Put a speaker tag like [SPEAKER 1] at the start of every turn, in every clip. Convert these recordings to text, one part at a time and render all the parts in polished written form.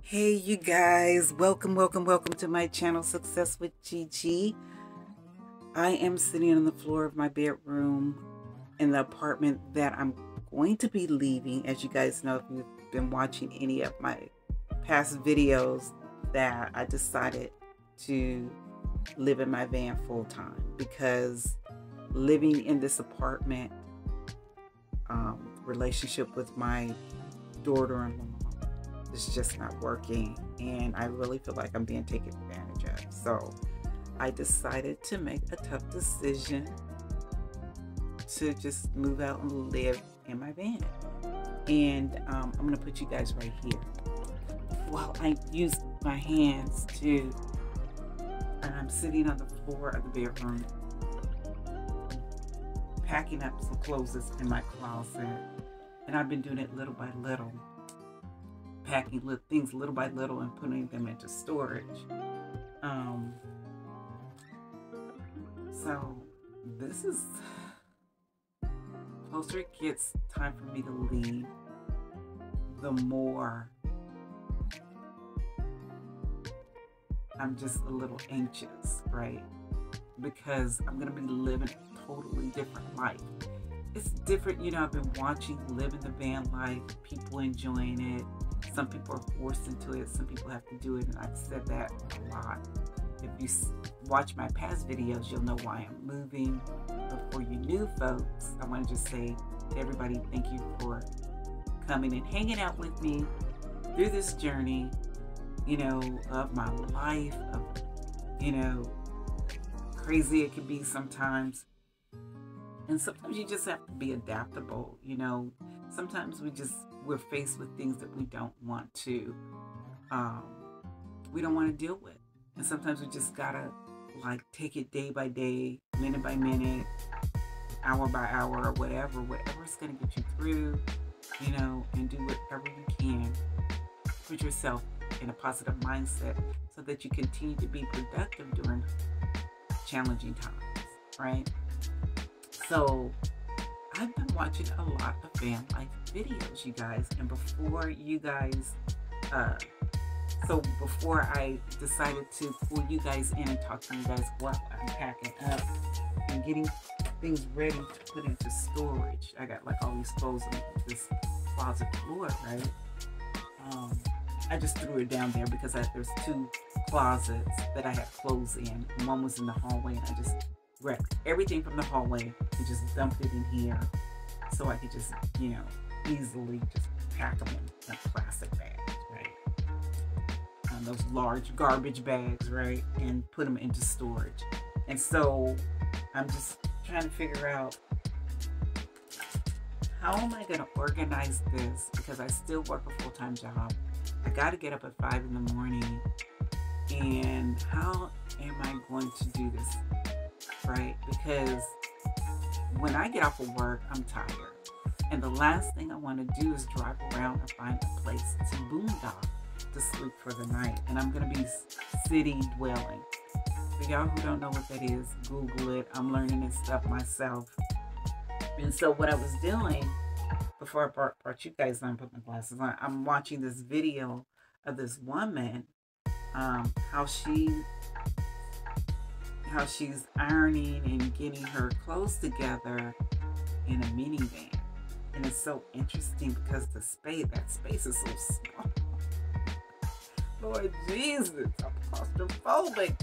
[SPEAKER 1] Hey you guys, welcome to my channel, Success with Gigi. I am sitting on the floor of my bedroom in the apartment that I'm going to be leaving. As you guys know, if you've been watching any of my past videos, that I decided to live in my van full time because living in this apartment, relationship with my daughter-in-law, it's just not working, and I really feel like I'm being taken advantage of. So I decided to make a tough decision to just move out and live in my van. And I'm gonna put you guys right here while I use my hands to, and I'm sitting on the floor of the bedroom packing up some clothes that's in my closet. And I've been doing it little by little, packing things little by little and putting them into storage. So this is, closer it gets time for me to leave, the more I'm just a little anxious, right? Because I'm gonna be living a totally different life. It's different, you know. I've been watching living the van life, people enjoying it. Some people are forced into it, some people have to do it, and I've said that a lot. If you watch my past videos, you'll know why I'm moving. But for you new folks, I want to just say to everybody, thank you for coming and hanging out with me through this journey, you know, of my life, of, you know, crazy it can be sometimes. And sometimes you just have to be adaptable, you know. Sometimes we're faced with things that we don't want to deal with. And sometimes we just gotta like take it day by day, minute by minute, hour by hour, or whatever's gonna get you through, you know, and do whatever you can. Put yourself in a positive mindset so that you continue to be productive during challenging times, right? So I've been watching a lot of van life videos, you guys, and before I decided to pull you guys in and talk to you guys while I'm packing up and getting things ready to put into storage. I got like all these clothes on this closet floor, right? I just threw it down there because there's two closets that I had clothes in. One was in the hallway, and I just grabbed everything from the hallway and just dumped it in here so I could just, you know, easily just pack them in plastic bags, right? Those large garbage bags, right? And put them into storage. And so I'm just trying to figure out, how am I going to organize this? Because I still work a full-time job. I got to get up at 5 in the morning. And how am I going to do this, right? Because when I get off of work, I'm tired. And the last thing I want to do is drive around and find a place to boondock to sleep for the night. And I'm going to be city dwelling. For y'all who don't know what that is, Google it. I'm learning this stuff myself. And so what I was doing before I brought you guys on, put my glasses on, I'm watching this video of this woman, how she's ironing and getting her clothes together in a minivan. And it's so interesting because that space is so small. Lord Jesus, I'm claustrophobic.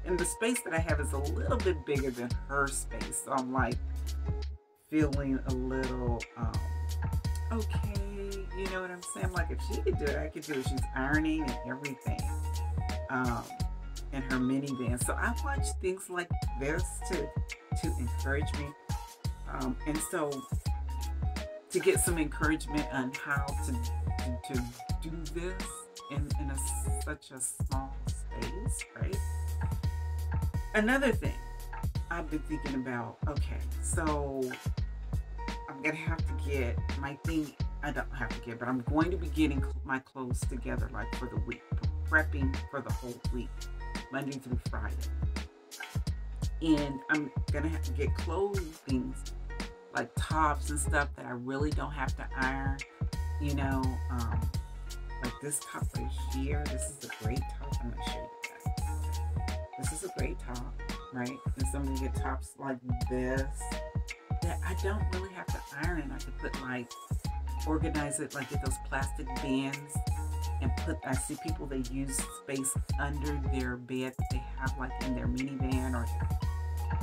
[SPEAKER 1] And the space that I have is a little bit bigger than her space. So I'm like feeling a little, okay, you know what I'm saying? Like if she could do it, I could do it. She's ironing and everything in her minivan. So I watch things like this to encourage me. And so to get some encouragement on how to do this in such a small space, right? Another thing I've been thinking about, okay, so I'm gonna have to get my thing, I don't have to get, but I'm going to be getting my clothes together like for the week, prepping for the whole week, Monday through Friday. And I'm gonna have to get clothing like tops and stuff that I really don't have to iron, you know, Like this top right here, this is a great top. I'm going to show you that. This is a great top, right? And some of you get tops like this that I don't really have to iron. I could put like, organize it, like get those plastic bins and put, I see people, they use space under their bed that they have like in their minivan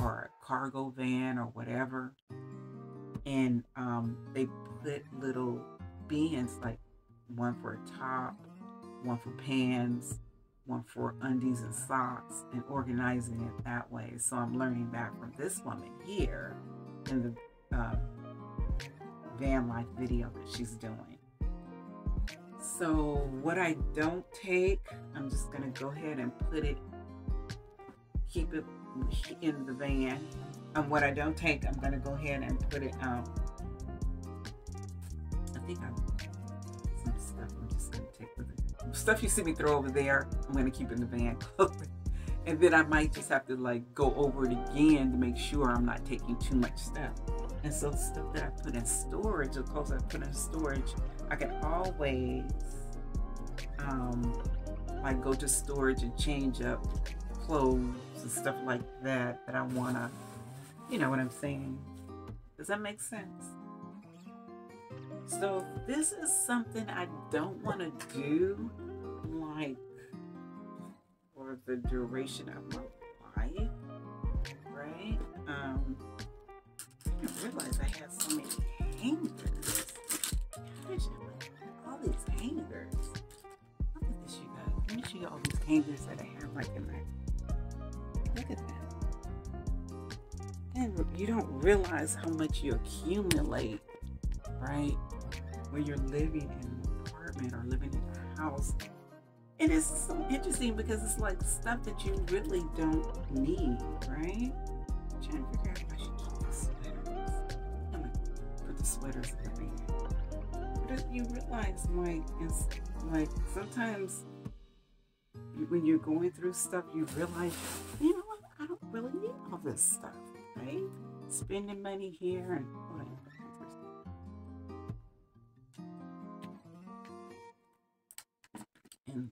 [SPEAKER 1] or a cargo van or whatever. And they put little bins, like one for a top, one for pants, one for undies and socks, and organizing it that way. So I'm learning that from this woman here in the van life video that she's doing. So what I don't take, I'm just gonna go ahead and put it, keep it in the van. And what I don't take, I'm gonna go ahead and put it, I think some stuff I'm just gonna take with it. Stuff you see me throw over there, I'm gonna keep in the van. And then I might just have to like go over it again to make sure I'm not taking too much stuff. And so the stuff that I put in storage, of course I put in storage, I can always like go to storage and change up clothes and stuff like that I wanna, you know what I'm saying? Does that make sense? So this is something I don't want to do like for the duration of my life, right? I didn't realize I had so many hangers. Gosh, all these hangers. Look at this, you guys. Let me show you all these hangers that I have like in there. Look at that. And you don't realize how much you accumulate, right? When you're living in an apartment or living in a house. And it's so interesting because it's like stuff that you really don't need, right? I'm trying to figure out if I should keep the sweaters. I'm gonna put the sweaters in there. But you realize, like, it's like sometimes when you're going through stuff, you realize, you know what? I don't really need all this stuff, right? Spending money here and whatever. And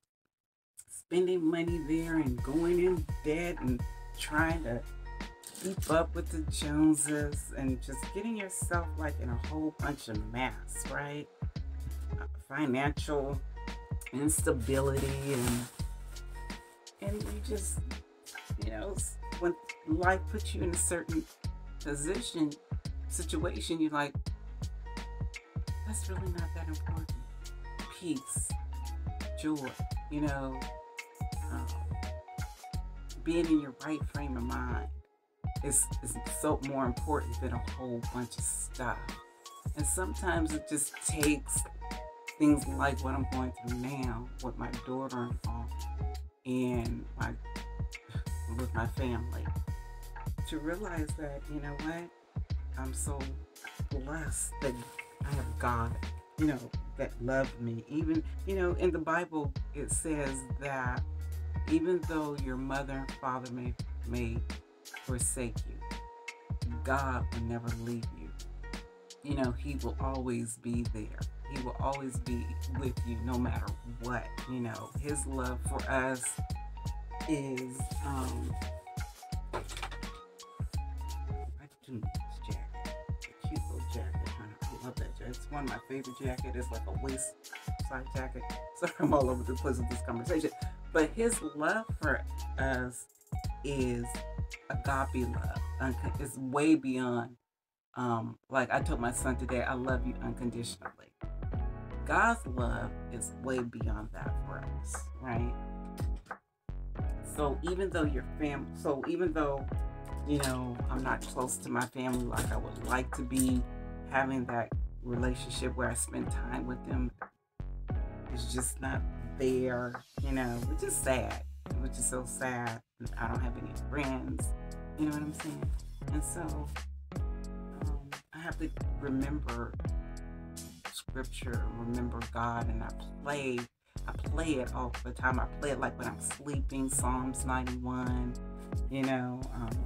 [SPEAKER 1] spending money there and going in debt and trying to keep up with the Joneses and just getting yourself like in a whole bunch of mess, right? Financial instability and you just, you know, when life puts you in a certain situation, you're like, that's really not that important. Peace, joy, you know, being in your right frame of mind is so more important than a whole bunch of stuff. And sometimes it just takes things like what I'm going through now with my daughter-in-law and with my family to realize that, you know what, I'm so blessed that I have God, you know, that loved me. Even, you know, in the Bible it says that even though your mother and father may forsake you, God will never leave you. You know, he will always be there. He will always be with you no matter what. You know, his love for us is I do need this jacket. A cute little jacket. I love that jacket. It's one of my favorite jackets. It's like a waist side jacket. Sorry, I'm all over the place with this conversation. But his love for us is agape love. It's way beyond, like I told my son today, I love you unconditionally. God's love is way beyond that for us, right? So even though you know, I'm not close to my family like I would like to be, having that relationship where I spend time with them is just not there, you know, which is sad, which is so sad. I don't have any friends, you know what I'm saying? And so I have to remember scripture, remember God, and I play it all the time. I play it like when I'm sleeping, Psalms 91, you know,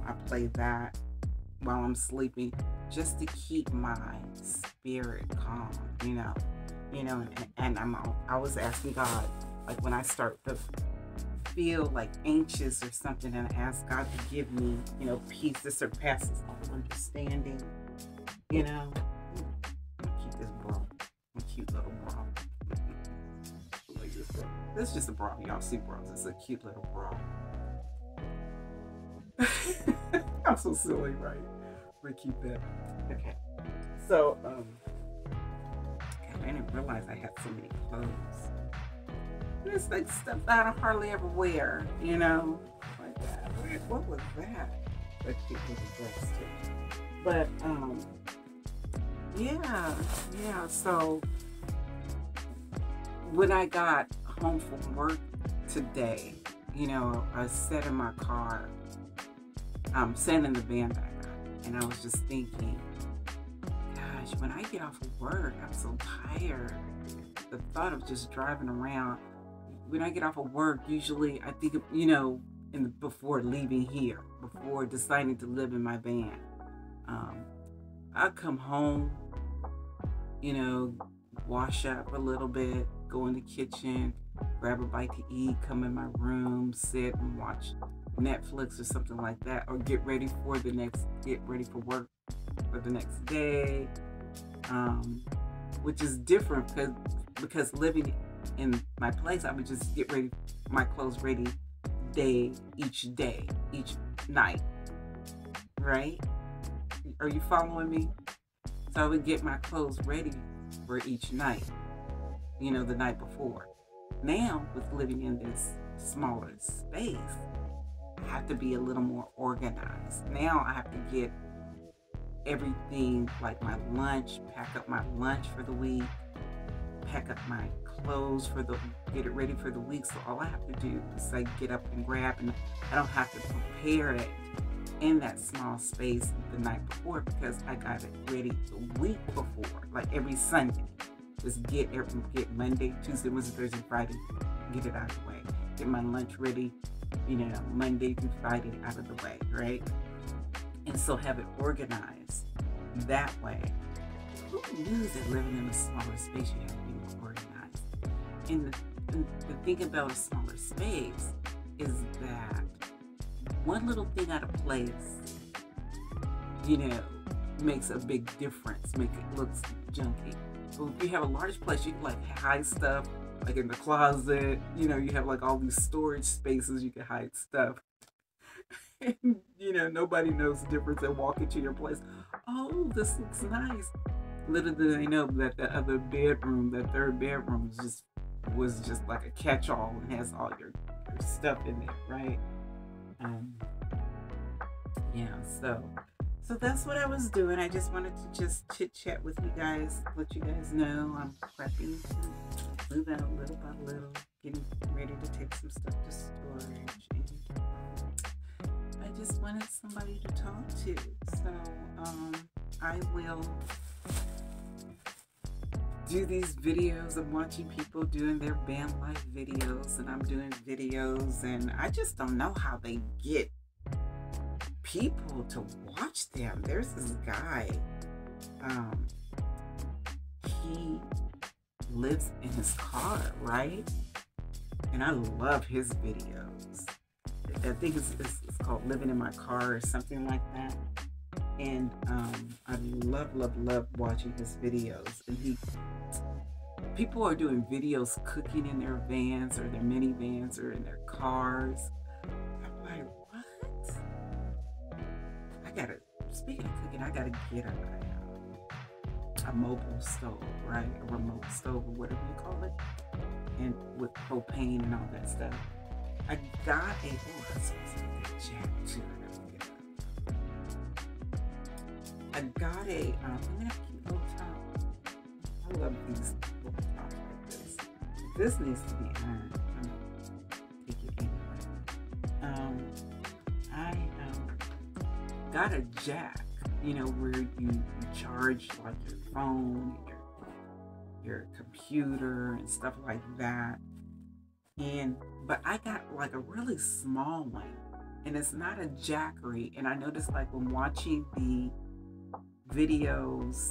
[SPEAKER 1] I play that while I'm sleeping just to keep my spirit calm, you know. you know, and I was asking God, like when I start to feel like anxious or something, and I ask God to give me, you know, peace that surpasses all understanding, you know. Keep this bra, a cute little bra. Like this bra. This is just a bra. Y'all see bras. It's a cute little bra. I'm so silly, right? We keep that. Okay. So, I didn't realize I had so many clothes. It's like stuff that I hardly ever wear, you know, like that. What was that? That cute little dress too. But yeah. So when I got home from work today, you know, I sat in my car, sat in the van that I got, and I was just thinking, gosh, when I get off of work, I'm so tired. The thought of just driving around. When I get off of work, usually I think, you know, before leaving here, before deciding to live in my van, I come home, you know, wash up a little bit, go in the kitchen, grab a bite to eat, come in my room, sit and watch Netflix or something like that, or get ready for work for the next day, which is different because living in my place, I would just get ready, my clothes ready each night, right? Are you following me? So I would get my clothes ready for each night, you know, the night before. Now, with living in this smaller space, I have to be a little more organized. Now I have to get everything, like my lunch, pack up my lunch for the week, pack up my clothes get it ready for the week. So all I have to do is like get up and grab, and I don't have to prepare it in that small space the night before, because I got it ready the week before, like every Sunday. Just get Monday, Tuesday, Wednesday, Thursday, Friday, get it out of the way. Get my lunch ready, you know, Monday through Friday out of the way, right? And so have it organized that way. Who knew that living in a smaller space you have to be more organized? And the thing about a smaller space is that one little thing out of place, you know, makes a big difference, make it look junky. So if you have a large place, you can like hide stuff, like in the closet, you know, you have like all these storage spaces you can hide stuff. And, you know, nobody knows the difference. They walk into your place. Oh, this looks nice. Little do they know that the other bedroom, that third bedroom, was just like a catch-all and has all your stuff in there, right? Yeah, so that's what I was doing. I just wanted to just chit-chat with you guys, let you guys know I'm prepping to move out little by little, getting ready to take some stuff to storage, and I just wanted somebody to talk to. So I will do these videos. I'm watching people doing their band life videos, and I'm doing videos, and I just don't know how they get people to watch them. There's this guy, he lives in his car, right? And I love his videos. I think it's called Living in My Car or something like that. And I love watching his videos. And people are doing videos cooking in their vans or their minivans or in their cars. I'm like, what? Speaking of cooking, I gotta get a mobile stove, right? A remote stove or whatever you call it. And with propane and all that stuff. I got I'm supposed to get that jack too. I got a cute little top. I love these little tops like this. This needs to be ironed. I'm gonna take it anyway. I got a jack, you know, where you charge like your phone, your computer and stuff like that. But I got like a really small one, and it's not a jackery. And I noticed, like, when watching the videos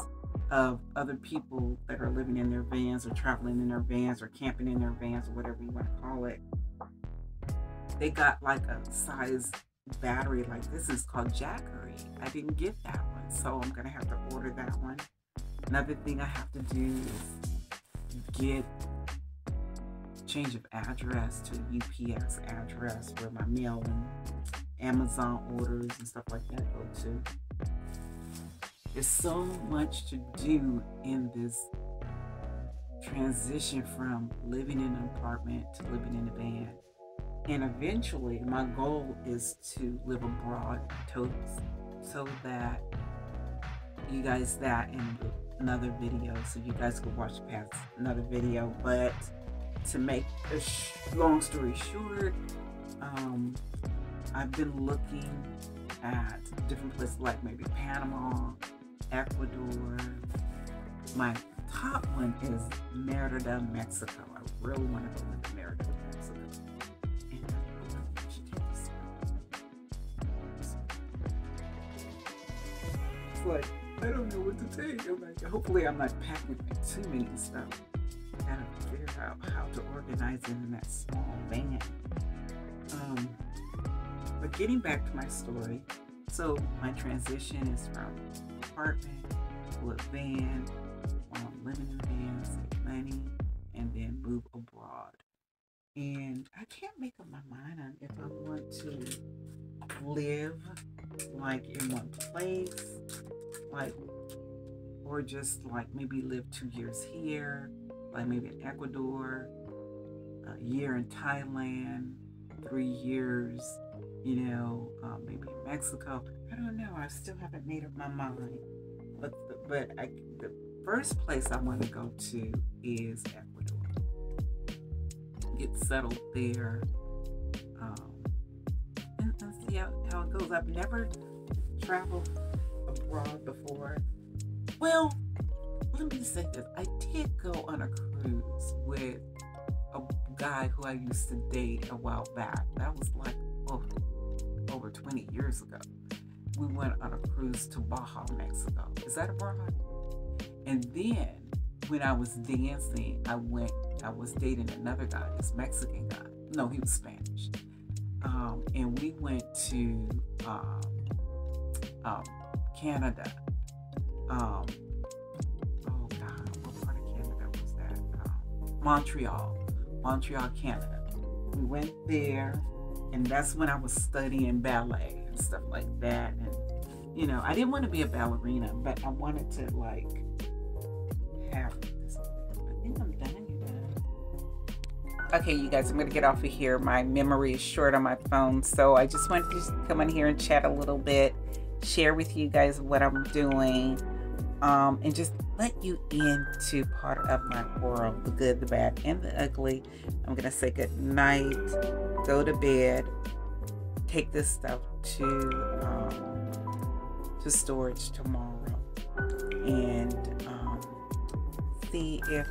[SPEAKER 1] of other people that are living in their vans or traveling in their vans or camping in their vans or whatever you want to call it. They got like a size battery like this. Is called Jackery. I didn't get that one, so I'm gonna have to order that one. Another thing I have to do is get change of address to a UPS address where my mail and Amazon orders and stuff like that go to. There's so much to do in this transition from living in an apartment to living in a van. And eventually, my goal is to live abroad so that you guys, that in another video, so you guys could watch past another video. But to make a long story short, I've been looking at different places like maybe Panama, Ecuador. My top one is Merida, Mexico. I really want to go to Merida, Mexico. It's like, I don't know what to take. I'm like, hopefully I'm not packing like too many stuff. I gotta figure out how to organize it in that small van. But getting back to my story, so my transition is from apartment to a van, living in a van, save money, and then move abroad. And I can't make up my mind on if I want to live like in one place, like, or just like maybe live 2 years here, like maybe in Ecuador, a year in Thailand, 3 years, maybe in Mexico. I don't know. I still haven't made up my mind. But the first place I want to go to is Ecuador. Get settled there, and see how it goes. I've never traveled abroad before. Well, let me say this. I did go on a cruise with a guy who I used to date a while back. That was like over 20 years ago. We went on a cruise to Baja, Mexico. Is that abroad? And then when I was dancing, I was dating another guy, this Mexican guy. No, he was Spanish. And we went to Canada. Oh God, what part of Canada was that? Montreal, Canada. We went there, and that's when I was studying ballet and stuff like that. And I didn't want to be a ballerina, but I wanted to like have this. I think I'm done. Okay, you guys, I'm gonna get off of here. My memory is short on my phone, so I just wanted to come on here and chat a little bit, share with you guys what I'm doing, and just let you into part of my world, the good, the bad, and the ugly. I'm gonna say good night, go to bed, take this stuff to storage tomorrow, and see if